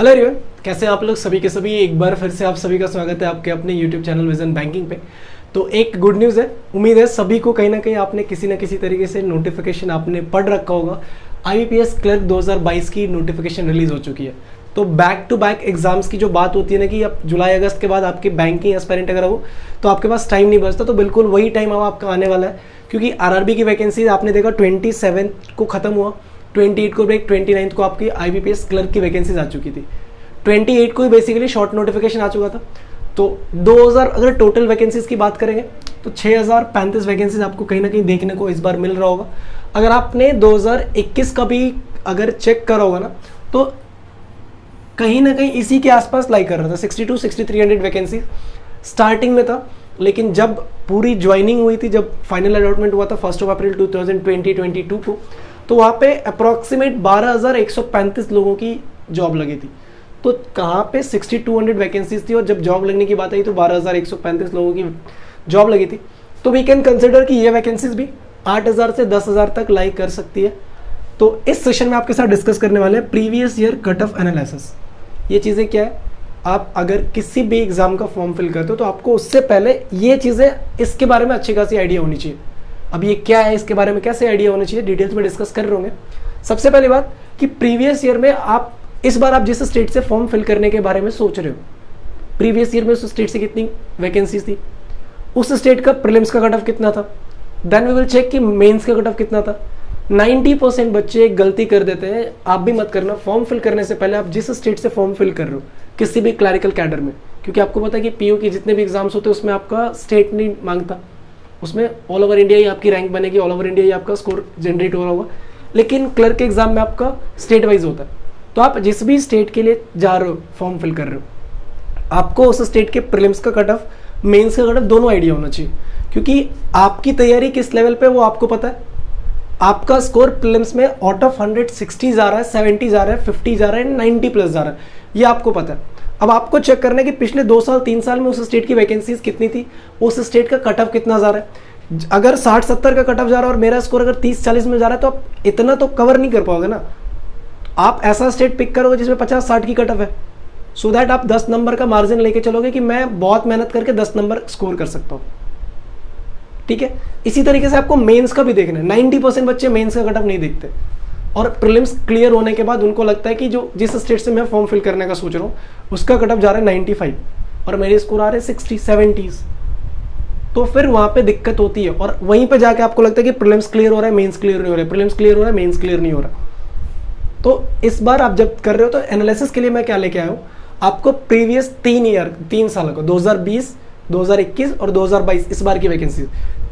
Hello everyone, कैसे हैं आप लोग सभी के सभी। एक बार फिर से आप सभी का स्वागत है आपके अपने यूट्यूब चैनल विजन बैंकिंग पे। तो एक गुड न्यूज़ है, उम्मीद है सभी को कहीं ना कहीं आपने किसी ना किसी तरीके से नोटिफिकेशन आपने पढ़ रखा होगा। IBPS क्लर्क 2022 की नोटिफिकेशन रिलीज हो चुकी है। तो बैक टू बैक एग्जाम्स की जो बात होती है ना कि अब जुलाई अगस्त के बाद आपके बैंकिंग एस्पायरेंट अगर हो तो आपके पास टाइम नहीं बचता, तो बिल्कुल वही टाइम अब आपका आने वाला है। क्योंकि RRB की वैकेंसी आपने देखा 27 को खत्म हुआ, 28 को ब्रेक, 29 को आपकी IBPS क्लर्क की वैकेंसीज आ चुकी थी। 28 को ही बेसिकली शॉर्ट नोटिफिकेशन आ चुका था। तो 2000 अगर टोटल वैकेंसीज की बात करेंगे तो 6035 वैकेंसीज आपको कहीं ना कहीं देखने को इस बार मिल रहा होगा। अगर आपने 2021 का भी अगर चेक करा होगा ना तो कहीं ना कहीं इसी के आसपास लाई कर रहा था। 62-6300 वैकेंसी स्टार्टिंग में था, लेकिन जब पूरी ज्वाइनिंग हुई थी, जब फाइनल अलॉटमेंट हुआ था 1 अप्रैल 2022 को, तो वहाँ पे अप्रॉक्सीमेट 12,135 लोगों की जॉब लगी थी। तो कहाँ पे 6200 वैकेंसीज थी और जब जॉब लगने की बात आई तो 12,135 लोगों की जॉब लगी थी। तो वी कैन कंसिडर कि ये वैकेंसीज भी 8,000 से 10,000 तक लाई कर सकती है। तो इस सेशन में आपके साथ डिस्कस करने वाले हैं previous year cut off analysis. ये चीज़ें क्या है, आप अगर किसी भी एग्जाम का फॉर्म फिल करते हो तो आपको उससे पहले ये चीज़ें इसके बारे में अच्छी खासी आइडिया होनी चाहिए। अब ये क्या है, इसके बारे में कैसे आइडिया होना चाहिए, डिटेल्स में डिस्कस कर रहे होंगे। सबसे पहली बात कि प्रीवियस ईयर में आप इस बार आप जिस स्टेट से फॉर्म फिल करने के बारे में सोच रहे हो, प्रीवियस ईयर में उस स्टेट से कितनी वैकेंसीज थी, उस स्टेट का प्रीलिम्स का कट ऑफ कितना था, देन वी विल चेक कि मेंस का कट ऑफ कितना था। 90% बच्चे एक गलती कर देते हैं, आप भी मत करना। फॉर्म फिल करने से पहले आप जिस स्टेट से फॉर्म फिल कर रहे हो किसी भी क्लरिकल कैडर में, क्योंकि आपको पता है कि PO के जितने भी एग्जाम्स होते हैं उसमें आपका स्टेट नहीं मांगता, उसमें ऑल ओवर इंडिया ही आपकी रैंक बनेगी, ऑल ओवर इंडिया ही आपका स्कोर जनरेट हो रहा होगा। लेकिन क्लर्क के एग्जाम में आपका स्टेट वाइज होता है। तो आप जिस भी स्टेट के लिए जा रहे हो, फॉर्म फिल कर रहे हो, आपको उस स्टेट के प्रीलिम्स का कट ऑफ, मेंस का कट ऑफ दोनों आइडिया होना चाहिए। क्योंकि आपकी तैयारी किस लेवल पे वो आपको पता है। आपका स्कोर प्रीलिम्स में आउट ऑफ 100 60 जा रहा है, 70 जा रहा है, 50 जा रहा है, 90 प्लस जा रहा है, ये आपको पता है। अब आपको चेक करना है कि पिछले 2 साल 3 साल में उस स्टेट की वैकेंसीज कितनी थी, उस स्टेट का कट ऑफ कितना जा रहा है। अगर 60-70 का कट ऑफ जा रहा है और मेरा स्कोर अगर 30-40 में जा रहा है तो आप इतना तो कवर नहीं कर पाओगे ना। आप ऐसा स्टेट पिक करोगे जिसमें 50-60 की कट ऑफ है, सो दैट आप 10 नंबर का मार्जिन लेके चलोगे कि मैं बहुत मेहनत करके 10 नंबर स्कोर कर सकता हूँ। ठीक है, इसी तरीके से आपको मेंस का भी देखना है। 90% बच्चे मेंस का कट ऑफ नहीं देखते और प्रीलिम्स क्लियर होने के बाद उनको लगता है कि जो जिस स्टेट से मैं फॉर्म फिल करने का सोच रहा हूँ उसका कट ऑफ जा रहा है 95 और मेरे स्कोर आ रहे हैं 60-70, तो फिर वहाँ पे दिक्कत होती है। और वहीं पे जाके आपको लगता है कि प्रीलिम्स क्लियर हो रहा है, मेंस क्लियर नहीं हो रहा है, प्रीलिम्स क्लियर हो रहा है, मेंस क्लियर नहीं हो रहा। तो इस बार आप जब कर रहे हो तो एनालिसिस के लिए मैं क्या लेके आया हूँ, आपको प्रीवियस 3 साल को 2020, 2021 और 2022 इस बार की वैकेंसी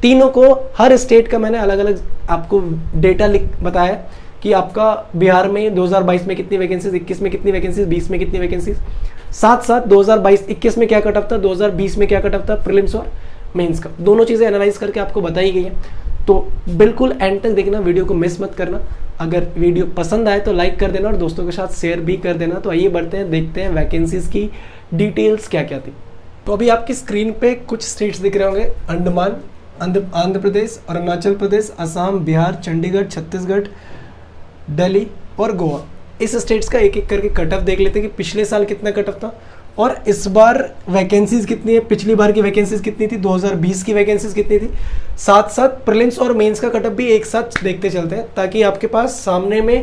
तीनों को हर स्टेट का मैंने अलग अलग आपको डेटा लिख बताया कि आपका बिहार में 2022 में कितनी वैकेंसीज, 21 में कितनी वैकेंसीज, 20 में कितनी वैकेंसीज, साथ साथ 2022-21 में क्या कट ऑफ था, 2020 में क्या कट ऑफ था प्रीलिम्स और मेंस का, दोनों चीज़ें एनालाइज करके आपको बताई गई है। तो बिल्कुल एंड तक देखना, वीडियो को मिस मत करना। अगर वीडियो पसंद आए तो लाइक कर देना और दोस्तों के साथ शेयर भी कर देना। तो आइए बढ़ते हैं, देखते हैं वैकेंसीज की डिटेल्स क्या क्या थी। तो अभी आपकी स्क्रीन पे कुछ स्टेट्स दिख रहे होंगे, अंडमान, आंध्र प्रदेश, अरुणाचल प्रदेश, असम, बिहार, चंडीगढ़, छत्तीसगढ़, दिल्ली और गोवा। इस स्टेट्स का एक एक करके कट ऑफ देख लेते हैं कि पिछले साल कितना कट ऑफ था और इस बार वैकेंसीज कितनी है, पिछली बार की वैकेंसीज कितनी थी, 2020 की वैकेंसीज कितनी थी। साथ साथ प्रीलिम्स और मेंस का कट ऑफ भी एक साथ देखते चलते हैं ताकि आपके पास सामने में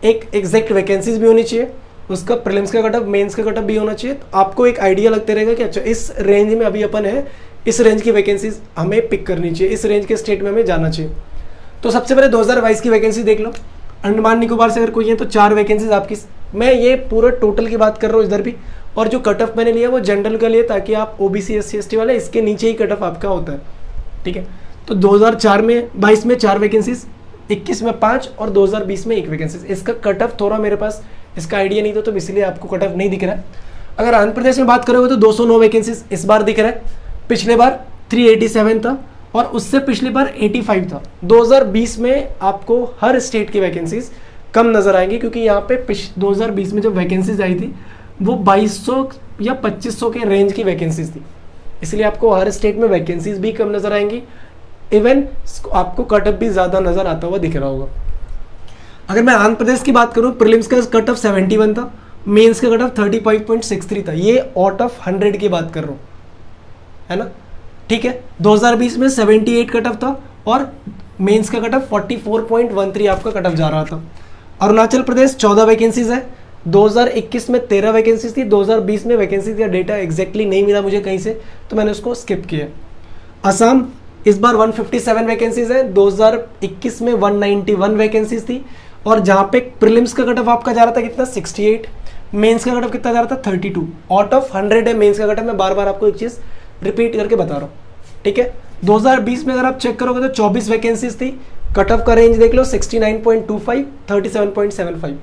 एक एग्जैक्ट वैकेंसीज भी होनी चाहिए, उसका प्रीलिम्स का कट ऑफ, मेंस का कट ऑफ भी होना चाहिए। तो आपको एक आइडिया लगते रहेगा कि अच्छा इस रेंज में अभी अपन है, इस रेंज की वैकेंसीज हमें पिक करनी चाहिए, इस रेंज के स्टेट में हमें जाना चाहिए। तो सबसे पहले 2022 की वैकेंसी देख लो। अंडमान निकोबार से अगर कोई है तो 4 वैकेंसीज आपकी, मैं ये पूरा टोटल की बात कर रहा हूँ इधर भी, और जो कट ऑफ मैंने लिया वो जनरल का लिए ताकि आप OBC SC ST वाले इसके नीचे ही कट ऑफ आपका होता है। ठीक है, तो 2022 में 4 वैकेंसीज, 21 में 5 और 2020 में 1 वैकेंसीज। इसका कट ऑफ थोड़ा मेरे पास इसका आइडिया नहीं था तो इसलिए आपको कट ऑफ नहीं दिख रहा है। अगर आंध्र प्रदेश में बात करोगे तो 209 वैकेंसीज इस बार दिख रहा है, पिछले बार 387 था और उससे पिछली बार 85 था। 2020 में आपको हर स्टेट की वैकेंसीज कम नजर आएंगी क्योंकि यहाँ पे 2020 में जब वैकेंसीज आई थी वो 2200 या 2500 के रेंज की वैकेंसीज थी, इसलिए आपको हर स्टेट में वैकेंसीज भी कम नजर आएंगी, इवन आपको कट ऑफ भी ज़्यादा नजर आता हुआ दिख रहा होगा। अगर मैं आंध्र प्रदेश की बात करूँ, प्रीलिम्स का कट ऑफ 71 था मेंस का कट ऑफ 35.63 था। ये आउट ऑफ 100 की बात कर रहा हूँ, है ना, ठीक है। 2020 में 78 कट ऑफ था और मेंस का कट ऑफ 44.13 आपका कट ऑफ जा रहा था। अरुणाचल प्रदेश 14 वैकेंसीज है, 2021 में 13 वैकेंसीज थी, 2020 में वैकेंसीज का डेटा एग्जैक्टली नहीं मिला मुझे कहीं से, तो मैंने उसको स्किप किया। असम इस बार 157 वैकेंसीज है, 2021 में 191 वैकेंसीज थी, और जहाँ पे प्रीलिम्स का कट ऑफ आपका जा रहा था कितना 68, मेंस का कट ऑफ कितना जा रहा था 32। आउट ऑफ 100 है मेंस का कट ऑफ। मैं बार बार आपको एक चीज़ रिपीट करके बता रहा हूँ, ठीक है। 2020 में अगर आप चेक करोगे तो 24 वैकेंसीज थी, कट ऑफ का रेंज देख लो 69.25, 37.75,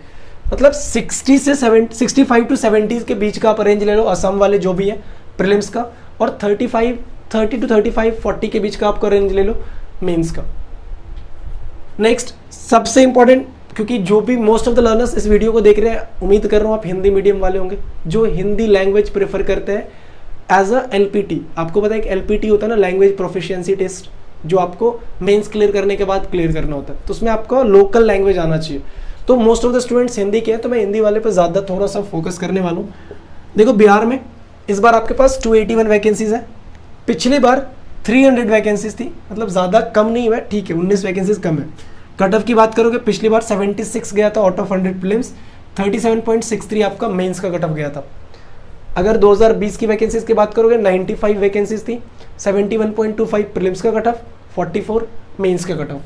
मतलब 60 से 65 टू 70 के बीच का आप रेंज ले लो असम वाले जो भी है प्रीलिम्स का, और 30 टू 35, 40 के बीच का आपका रेंज ले लो मेंस का। नेक्स्ट सबसे इंपॉर्टेंट, क्योंकि जो भी मोस्ट ऑफ द लर्नर्स इस वीडियो को देख रहे हैं, उम्मीद कर रहा हूँ आप हिंदी मीडियम वाले होंगे जो हिंदी लैंग्वेज प्रेफर करते हैं एज अ एलपीटी। आपको पता है कि एलपीटी होता है ना, लैंग्वेज प्रोफिशिएंसी टेस्ट, जो आपको मेंस क्लियर करने के बाद क्लियर करना होता है, तो उसमें आपको लोकल लैंग्वेज आना चाहिए। तो most of the students Hindi के हैं, तो मैं हिंदी वाले पे ज़्यादा थोड़ा सा फोकस करने वाला हूँ। देखो बिहार में इस बार आपके पास 281 वैकेंसीज है, पिछली बार 300 वैकेंसीज थी, मतलब ज़्यादा कम नहीं हुआ है, ठीक है, 19 वैकेंसीज कम है। कट ऑफ की बात करोगे पिछली बार 76 गया था आउट ऑफ 100 प्रीलिम्स, 37.63 आपका मेंस का कट ऑफ गया था। अगर 2020 की वैकेंसीज की बात करोगे 95 वैकेंसीज थी, 71.25 प्रीलिम्स का कट ऑफ, 44 मेंस का कट ऑफ।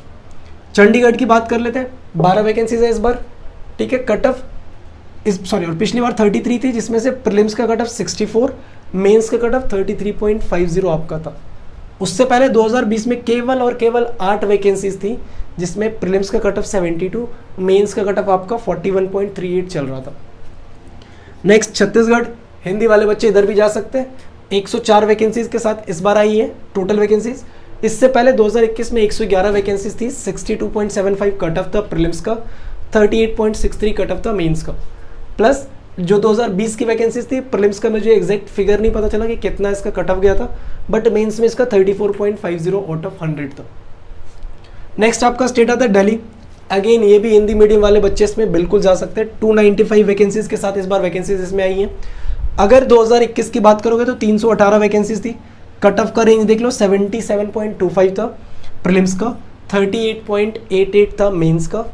चंडीगढ़ की बात कर लेते हैं, 12 वैकेंसीज है इस बार, ठीक है। कट ऑफ और पिछली बार 33 थी, जिसमें से प्रीलिम्स का कट ऑफ 64, मेंस का कट ऑफ 33.50 आपका था। उससे पहले 2020 में केवल और केवल 8 वैकेंसीज थी, जिसमें प्रीलिम्स का कट ऑफ 72, मेंस का कट ऑफ आपका 41.38 चल रहा था। नेक्स्ट छत्तीसगढ़, हिंदी वाले बच्चे इधर भी जा सकते हैं, 104 वैकेंसीज के साथ इस बार आई है टोटल वैकेंसीज। इससे पहले 2021 में 111 वैकेंसीज थी, 62.75 कट ऑफ था प्रीलिम्स का, 38.63 कट ऑफ था मेंस का। प्लस जो 2020 की वैकेंसीज थी प्रीलिम्स का, मुझे एग्जैक्ट फिगर नहीं पता चला कि कितना इसका कट ऑफ गया था, बट मेंस में इसका 34.50 आउट ऑफ 100 था। नेक्स्ट आपका स्टेट आता है दिल्ली। अगेन ये भी हिंदी मीडियम वाले बच्चे इसमें बिल्कुल जा सकते हैं, 295 वैकेंसीज के साथ इस बार वैकेंसीज इसमें आई हैं। अगर 2021 की बात करोगे तो 318 वैकेंसीज थी, कट ऑफ का रेंज देख लो 77.25 था प्रीलिम्स का, 38.88 था मेंस का।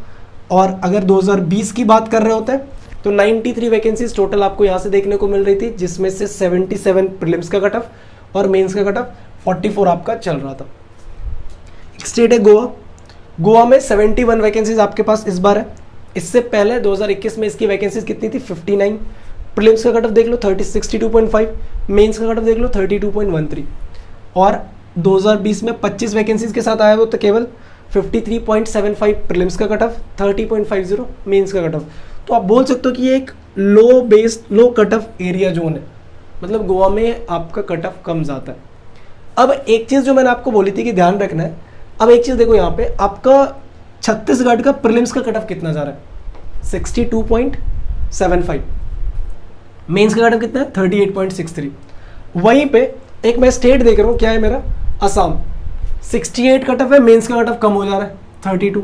और अगर 2020 की बात कर रहे होते हैं तो 93 वैकेंसीज टोटल आपको यहाँ से देखने को मिल रही थी, जिसमें से 77 प्रीलिम्स का कट ऑफ और मेंस का कट ऑफ 44 आपका चल रहा था। स्टेट है गोवा। गोवा में 71 वैकेंसीज आपके पास इस बार है। इससे पहले 2021 में इसकी वैकेंसीज कितनी थी 59, प्रीलिम्स का कट ऑफ देख लो 62.5, मेंस का कट ऑफ देख लो 32.13। और 2020 में 25 वैकेंसीज के साथ आया वो तो केवल 53.75 प्रीलिम्स का कट ऑफ, 30.50 मेंस का कट ऑफ। तो आप बोल सकते हो कि ये एक लो कट ऑफ एरिया जोन है, मतलब गोवा में आपका कट ऑफ कम जाता है। अब एक चीज़ जो मैंने आपको बोली थी कि ध्यान रखना है, अब एक चीज़ देखो यहाँ पे आपका छत्तीसगढ़ का प्रीलिम्स का कट ऑफ कितना जा रहा है 62.75, मेंस का कट ऑफ कितना है 38.63। वहीं पे एक मैं स्टेट देख रहा हूँ, क्या है मेरा असम, 68 कट ऑफ है, मेंस का कट ऑफ कम हो जा रहा है 32।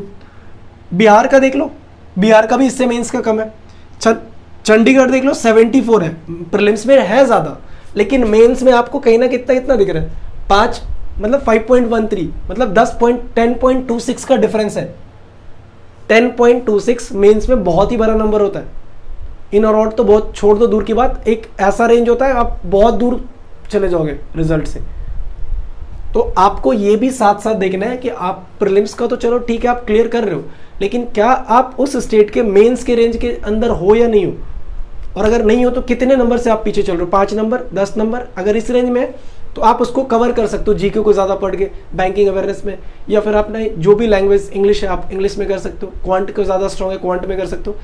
बिहार का देख लो, बिहार का भी इससे मेंस का कम है। चंडीगढ़ देख लो 74 है, प्रीलिम्स में है ज़्यादा, लेकिन मेंस में आपको कहीं ना कितना दिख रहा है 5, मतलब 5.13, मतलब 10.26 का डिफरेंस है। 10.26 मेंस में बहुत ही बड़ा नंबर होता है। इन और आउट तो बहुत छोड़ दो दूर की बात, एक ऐसा रेंज होता है आप बहुत दूर चले जाओगे रिजल्ट से। तो आपको ये भी साथ साथ देखना है कि आप प्रीलिम्स का तो चलो ठीक है आप क्लियर कर रहे हो, लेकिन क्या आप उस स्टेट के मेंस के रेंज के अंदर हो या नहीं हो, और अगर नहीं हो तो कितने नंबर से आप पीछे चल रहे हो, 5 नंबर 10 नंबर। अगर इस रेंज में तो आप उसको कवर कर सकते हो जीके को ज़्यादा पढ़ के बैंकिंग अवेयरनेस में, या फिर आपने जो भी लैंग्वेज इंग्लिश है आप इंग्लिश में कर सकते हो, क्वांट को ज़्यादा स्ट्रॉन्ग है क्वांट में कर सकते हो।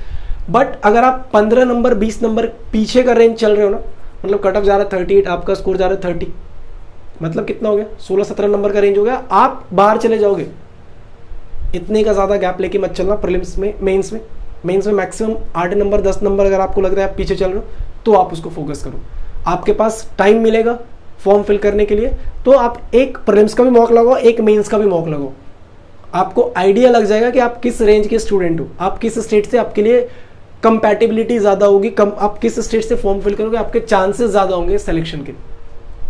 बट अगर आप 15 नंबर 20 नंबर पीछे का रेंज चल रहे हो ना, मतलब कट ऑफ जा रहा है 38, आपका स्कोर जा रहा है 30, मतलब कितना हो गया 16-17 नंबर का रेंज हो गया, आप बाहर चले जाओगे। इतने का ज़्यादा गैप लेके मत चलना प्रीलिम्स में। मेंस में मैक्सिमम 8 नंबर 10 नंबर अगर आपको लग रहा है आप पीछे चल रहे हो तो आप उसको फोकस करो। आपके पास टाइम मिलेगा फॉर्म फिल करने के लिए, तो आप एक प्रीलिम्स का भी मॉक लगाओ, एक मेंस का भी मॉक लगाओ। आपको आइडिया लग जाएगा कि आप किस रेंज के स्टूडेंट हो, आप किस स्टेट से आपके लिए कंपैटिबिलिटी ज़्यादा होगी, कम आप किस स्टेट से फॉर्म फिल करोगे आपके चांसेस ज़्यादा होंगे सिलेक्शन के।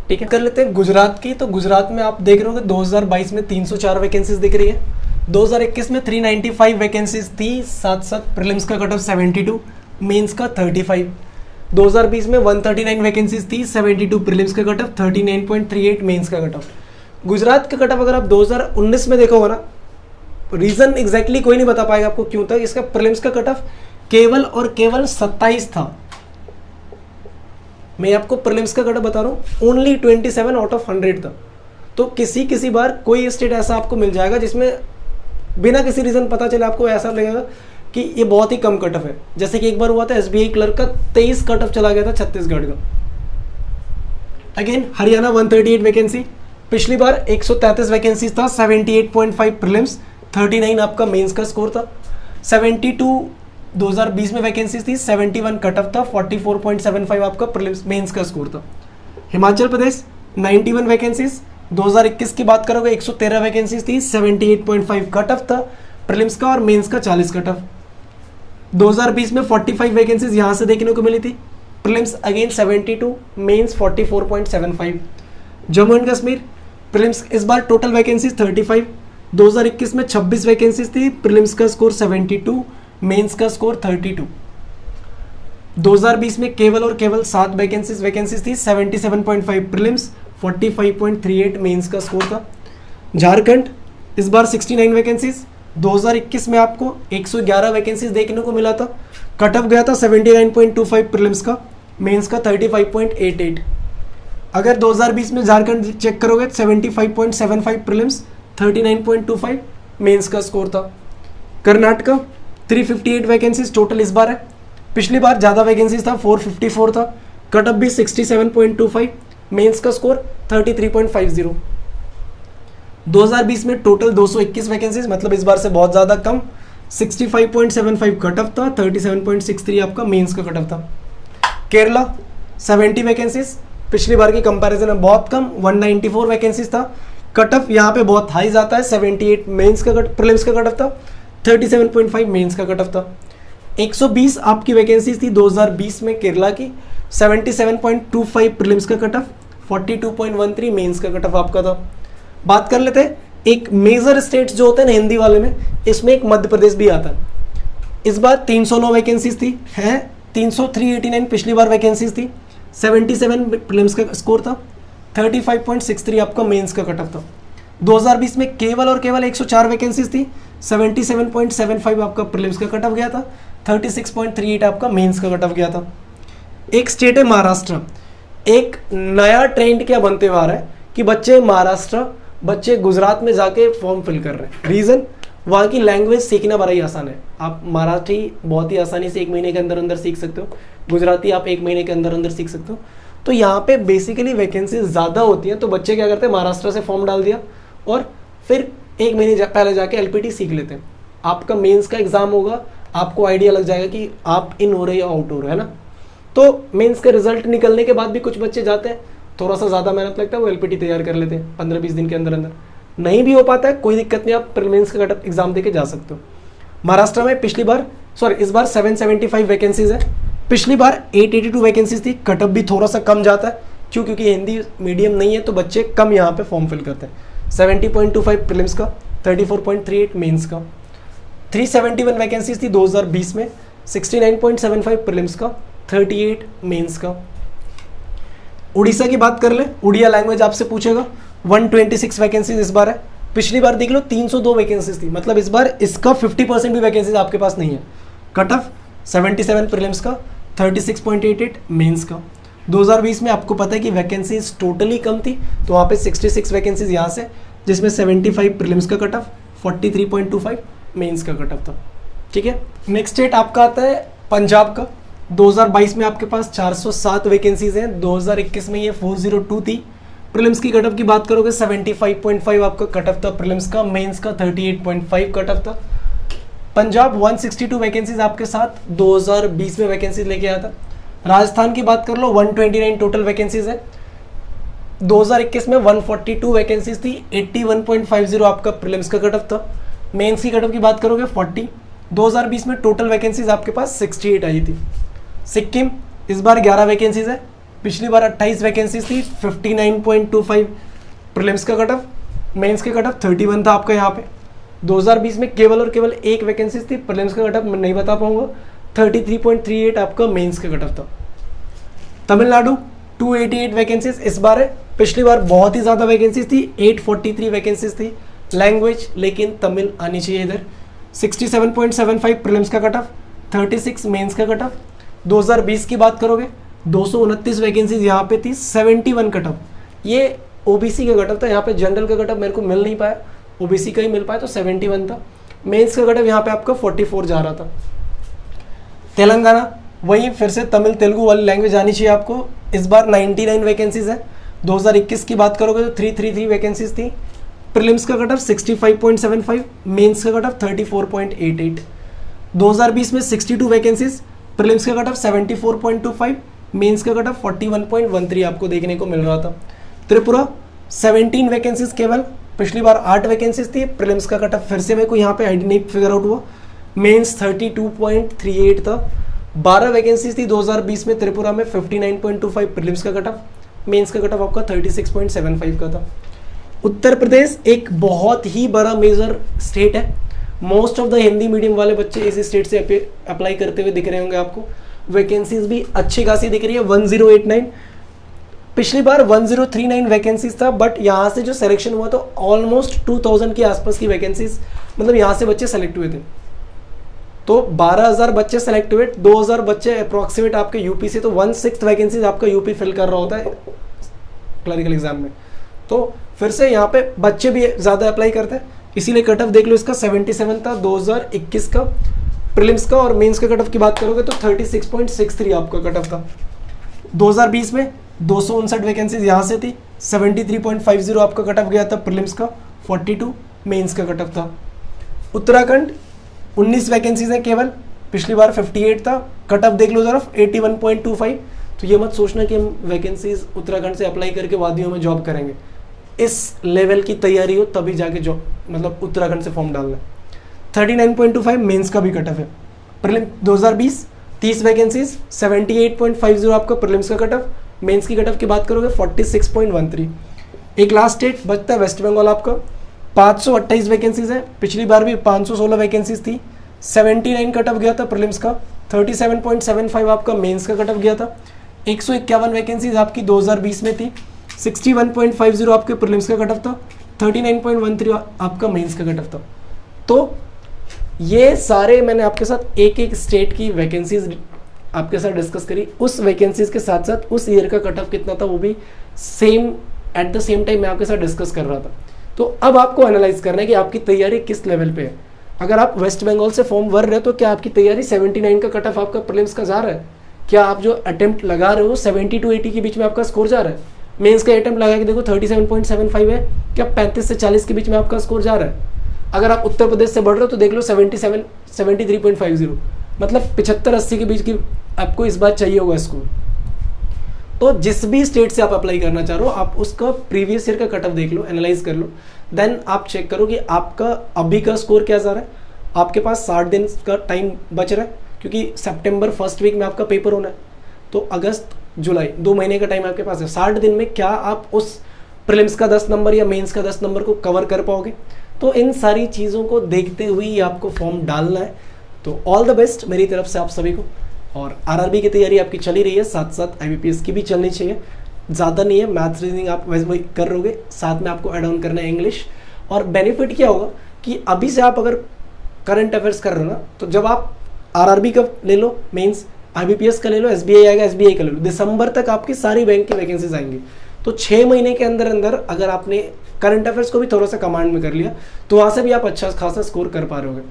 ठीक है, कर लेते हैं गुजरात की। तो गुजरात में आप देख रहे हो कि 2022 में 304 वैकेंसीज दिख रही है, 2021 में 395 वैकेंसीज थी, साथ साथ प्रीलिम्स का कट ऑफ 72, मेंस का 35। 2020 में 139 वैकेंसीज थी, 72 प्रीलिम्स का कट ऑफ, 39.38 मेंस का कट ऑफ। गुजरात का कट ऑफ अगर आप 2019 में देखोगे ना, रीजन एग्जैक्टली कोई नहीं बता पाएगा आपको क्यों था। इसका प्रीलिम्स का कट ऑफ केवल और केवल 27 था। मैं आपको प्रीलिम्स का कट ऑफ बता रहा हूँ, ओनली 27 आउट ऑफ 100 था। तो किसी बार कोई स्टेट ऐसा आपको मिल जाएगा जिसमें बिना किसी रीजन पता चले आपको ऐसा लगेगा कि ये बहुत ही कम कट ऑफ है। जैसे कि एक बार हुआ था SBI क्लर्क का 23 कट ऑफ चला गया था छत्तीसगढ़ का। अगेन हरियाणा 138 वैकेंसी, पिछली बार 133 वैकेंसी था, 78.5 प्रीलिम्स, 39 आपका मेंस का स्कोर था। 72 2020 में वैकेंसीज थी, 71 कट ऑफ था, 44.75 आपका प्रीलिम्स मेंस का स्कोर था। हिमाचल प्रदेश 91 वैकेंसीज, 2021 की बात करोगे 113 वैकेंसीज थी, 78.5 कट ऑफ था प्रीलिम्स का और मेंस का 40 कट ऑफ। 2020 में 45 वैकेंसीज यहाँ से देखने को मिली थी, prelims again 72, mains 44.75। Jammu and Kashmir prelims इस बार टोटल वैकेंसीज 35, 2021 में 26 वैकेंसीज थी, प्रीलिम्स का स्कोर 72, मेंस का स्कोर 32। 2020 में केवल और केवल 7 वैकेंसीज थी, 77.5 प्रीलिम्स, 45.38 मेंस का स्कोर था। झारखंड इस बार 69 वैकेंसीज, 2021 में आपको 111 वैकेंसीज देखने को मिला था, कट ऑफ गया था 79.25 प्रीलिम्स का, मेंस का 35.88। अगर 2020 में झारखंड चेक करोगे 75.75 प्रीलिम्स, 39.25 मेंस का स्कोर था। कर्नाटका 358 वैकेंसीज टोटल इस बार है, पिछली बार ज़्यादा वैकेंसीज था, 454 था, कट ऑफ भी 67.25, मेंस का स्कोर 33.50। 2020 में टोटल 221 वैकेंसीज, मतलब इस बार से बहुत ज़्यादा कम, 65.75 कट ऑफ था, 37.63 आपका मेंस का कट ऑफ था। केरला 70 वैकेंसीज, पिछली बार की कंपैरिजन में बहुत कम, 194 वैकेंसीज था, कट ऑफ यहाँ पे बहुत हाई जाता है, 78 मेंस का प्रीलिम्स का कट ऑफ था, 37.5 मेंस का कट ऑफ था। 120 आपकी वैकेंसीज थी 2020 में केरला की, 77.25 प्रीलिम्स का कट ऑफ, 42.13 मेंस का कट ऑफ आपका था। बात कर लेते हैं एक मेजर स्टेट्स जो होते हैं ना हिंदी वाले में, इसमें एक मध्य प्रदेश भी आता है। इस बार 309 वैकेंसीज थी, है 389 पिछली बार वैकेंसीज थी, 77 प्रीलिम्स का स्कोर था, 35.63 आपका मेंस का कट ऑफ था। 2020 में केवल और केवल 104 वैकेंसीज थी, 77.75 आपका प्रीलिम्स का कट ऑफ गया था, 36.38 आपका मेंस का कट ऑफ गया था। एक स्टेट है महाराष्ट्र, एक नया ट्रेंड क्या बनते हुआ आ रहा है कि बच्चे गुजरात में जाके फॉर्म फिल कर रहे हैं। रीज़न, वहाँ की लैंग्वेज सीखना बड़ा ही आसान है। आप मराठी बहुत ही आसानी से 1 महीने के अंदर अंदर सीख सकते हो, गुजराती आप 1 महीने के अंदर अंदर सीख सकते हो। तो यहाँ पे बेसिकली वैकेंसी ज़्यादा होती हैं, तो बच्चे क्या करते हैं, महाराष्ट्र से फॉर्म डाल दिया और फिर 1 महीने पहले जाके LPT सीख लेते हैं। आपका मेंस का एग्ज़ाम होगा, आपको आइडिया लग जाएगा कि आप इन हो रहे हो या आउट हो रहे हो, है ना। तो मेंस का रिजल्ट निकलने के बाद भी कुछ बच्चे जाते हैं, थोड़ा सा ज़्यादा मेहनत लगता है, वो LPT तैयार कर लेते हैं 15-20 दिन के अंदर अंदर। नहीं भी हो पाता है कोई दिक्कत नहीं, आप प्रीलिम्स का कट एग्जाम देके जा सकते हो। महाराष्ट्र में इस बार 775 वैकेंसीज है, पिछली बार 882 वैकेंसीज थी, कटअप भी थोड़ा सा कम जाता है। क्योंकि हिंदी मीडियम नहीं है तो बच्चे कम यहाँ पे फॉर्म फिल करते हैं। 70.25 प्रीलिम्स का, 34.38 मेंस का। 371 वैकेंसीज थी 2020 में, 69.75 प्रीलिम्स का, 38 मेंस का। उड़ीसा की बात कर ले, उड़िया लैंग्वेज आपसे पूछेगा, 126 वैकेंसीज इस बार है, पिछली बार देख लो 302 वैकेंसीज थी, मतलब इस बार इसका 50% भी वैकेंसीज आपके पास नहीं है। कट ऑफ 77 प्रीलिम्स का, 36.88 मेंस का। 2020 में आपको पता है कि वैकेंसीज टोटली कम थी, तो वहाँ पे 66 वैकेंसीज यहाँ से, जिसमें 75 प्रीलिम्स का कट ऑफ, 43.25 मेंस का कट ऑफ था। ठीक है, नेक्स्ट स्टेट आपका आता है पंजाब का। 2022 में आपके पास 407 वैकेंसीज हैं, 2021 में ये 402 थी। प्रीलिम्स की कट ऑफ की बात करोगे 75.5 आपका कट ऑफ था प्रीलिम्स का, मेंस का 38.5 कट ऑफ था। पंजाब 162 वैकेंसीज आपके साथ 2020 में वैकेंसीज लेके आया था। राजस्थान की बात कर लो, 129 टोटल वैकेंसीज है, 2021 में 142 वैकेंसीज थी, 81.50 आपका प्रीलिम्स का कट ऑफ था। मेंस की कट ऑफ की बात करोगे 40, 2020 में टोटल वैकेंसीज आपके पास 68 आई थी। सिक्किम इस बार 11 वैकेंसीज है, पिछली बार 28 वैकेंसीज थी, 59.25 प्रीलिम्स का कट ऑफ, मेंस के कट ऑफ 31 था आपका यहाँ पे। 2020 में केवल और केवल एक वैकेंसीज थी, प्रीलिम्स का कट ऑफ मैं नहीं बता पाऊंगा, 33.38 आपका मेंस का कट ऑफ था। तमिलनाडु 288 वैकेंसीज इस बार है, पिछली बार बहुत ही ज़्यादा वैकेंसीज थी, 843 वैकेंसीज थी। लैंग्वेज लेकिन तमिल आनी चाहिए इधर। 67.75 प्रीलिम्स का कट ऑफ, 36 मेंस का कट ऑफ। 2020 की बात करोगे 229 वैकेंसीज यहाँ पे थी, 71 कट ऑफ। ये ओबीसी का कट ऑफ था, यहाँ पे जनरल का कट ऑफ मेरे को मिल नहीं पाया, ओबीसी का ही मिल पाया तो 71 था। मेंस का कट ऑफ यहाँ पे आपका 44 जा रहा था। तेलंगाना वही फिर से तमिल तेलुगु वाली लैंग्वेज आनी चाहिए आपको, इस बार 99 वैकेंसीज है। 2021 की बात करोगे तो 333 वैकेंसीज थी। प्रीलिम्स का कट ऑफ 65.75, मेंस का कट ऑफ 34.88। 2020 में 62 वैकेंसीज, प्रीलिम्स का कट ऑफ 74.25, मेंस का कट ऑफ 41.13 आपको देखने को मिल रहा था। त्रिपुरा 17 वैकेंसीज केवल, पिछली बार 8 वैकेंसीज थी, प्रीलिम्स का कट ऑफ फिर से मेरे को यहाँ पे आईडी नहीं फिगर आउट हुआ, मेंस 32.38 था। 12 वैकेंसीज थी 2020 में त्रिपुरा में, 59.25 प्रीलिम्स का कट ऑफ, मेंस का कट ऑफ आपका 36.75 का था। उत्तर प्रदेश एक बहुत ही बड़ा मेजर स्टेट है, most of the Hindi medium वाले बच्चे इस स्टेट से अप्लाई करते हुए दिख रहे होंगे आपको। वैकेंसीज भी अच्छी खासी दिख रही है, 1089, पिछली बार 1039 वैकेंसीज था, बट यहाँ से जो सिलेक्शन हुआ तो ऑलमोस्ट 2000 के आसपास की वैकेंसीज, मतलब यहाँ से बच्चे सेलेक्ट हुए थे। तो 12,000 बच्चे सेलेक्ट हुए, 2,000 बच्चे अप्रॉक्सीमेट आपके यूपी से, तो 1/6 वैकेंसीज आपका यूपी फिल कर रहा होता है क्लरिकल एग्जाम में। तो फिर से यहाँ पे बच्चे भी ज़्यादा अप्लाई करते हैं, इसीलिए कट ऑफ देख लो, इसका 77 था 2021 का प्रीलिम्स का, और मेंस का कट ऑफ की बात करोगे तो 36.63 आपका कट ऑफ था। 2020 में 259 वैकेंसीज यहाँ से थी, 73.50 आपका कट ऑफ गया था प्रीलिम्स का, 42 मेंस का कट ऑफ था। उत्तराखंड 19 वैकेंसीज है केवल, पिछली बार 58 था, कट ऑफ देख लो जरा 81.25। तो ये मत सोचना कि हम वैकेंसीज उत्तराखंड से अप्लाई करके वादियों में जॉब करेंगे, इस लेवल की तैयारी हो तभी जाके जॉब, मतलब उत्तराखंड से फॉर्म डालना है। 39.25 मेंस का भी कट ऑफ है। प्रीलिम 2020 30 वैकेंसीज, 78.50 आपका प्रीलिम्स का कट ऑफ, मेंस की कट ऑफ की बात करोगे 46.13। एक लास्ट स्टेट बचता है वेस्ट बंगाल आपका, 528 वैकेंसीज है, पिछली बार भी 516 वैकेंसीज थी, 79 कट ऑफ गया था प्रीलिम्स का, 37.75 आपका मेंस का कट ऑफ गया था। 151 वैकेंसीज आपकी 2020 में थी, 61.50 आपके प्रीलिम्स का कट ऑफ था, 39.13 आपका मेंस का कट ऑफ था। तो ये सारे मैंने आपके साथ एक एक स्टेट की वैकेंसीज आपके साथ डिस्कस करी, उस वैकेंसीज के साथ साथ उस ईयर का कट ऑफ कितना था वो भी same at the same time मैं आपके साथ डिस्कस कर रहा था। तो अब आपको एनालाइज करना है कि आपकी तैयारी किस लेवल पे है। अगर आप वेस्ट बंगाल से फॉर्म भर रहे हो तो क्या आपकी तैयारी 79 का कट ऑफ आपका प्रीलिम्स का जा रहा है? क्या आप जो अटेम्प्ट लगा रहे हो 70 to 80 के बीच में आपका स्कोर जा रहा है? मेंस का अटेम्प्ट लगा के देखो 37.75 है, क्या 35 से 40 के बीच में आपका स्कोर जा रहा है? अगर आप उत्तर प्रदेश से बढ़ रहे हो तो देख लो 73.50, मतलब 75-80 के बीच की आपको इस बार चाहिए होगा स्कोर। तो जिस भी स्टेट से आप अप्लाई करना चाह रहे हो आप उसका प्रीवियस ईयर का कट ऑफ देख लो, एनालाइज कर लो, देन आप चेक करो कि आपका अभी का स्कोर क्या जा रहा है। आपके पास 60 दिन का टाइम बच रहा है, क्योंकि सितंबर फर्स्ट वीक में आपका पेपर होना है, तो अगस्त जुलाई 2 महीने का टाइम आपके पास है। 60 दिन में क्या आप उस प्रीलिम्स का 10 नंबर या मेंस का 10 नंबर को कवर कर पाओगे? तो इन सारी चीज़ों को देखते हुए ही आपको फॉर्म डालना है। तो ऑल द बेस्ट मेरी तरफ से आप सभी को। और आरआरबी की तैयारी आपकी चली रही है, साथ साथ आईबीपीएस की भी चलनी चाहिए, ज़्यादा नहीं है। मैथ्स रीजनिंग आप वैसे वही कर रहोगे, साथ में आपको ऐड ऑन करना है इंग्लिश। और बेनिफिट क्या होगा कि अभी से आप अगर करंट अफेयर्स कर रहे हो ना, तो जब आप आरआरबी का ले लो मेंस, आईबीपीएस का ले लो, एसबीआई आएगा एसबीआई का ले लो, दिसंबर तक आपकी सारी बैंक की वैकेंसीज आएंगी। तो 6 महीने के अंदर अंदर अगर आपने करंट अफेयर्स को भी थोड़ा सा कमांड में कर लिया तो वहाँ से भी आप अच्छा खासा स्कोर कर पा रहे होगे।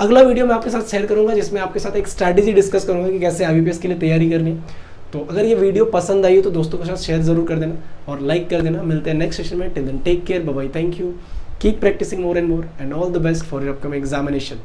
अगला वीडियो मैं आपके साथ शेयर करूंगा जिसमें आपके साथ एक स्ट्रैटेजी डिस्कस करूंगा कि कैसे आईबीपीएस के लिए तैयारी करनी है। तो अगर ये वीडियो पसंद आई हो तो दोस्तों के साथ शेयर जरूर कर देना और लाइक कर देना। मिलते हैं नेक्स्ट सेशन में। Till then take care, bye bye, thank you, keep practising more and more and all the best for your upcoming examination.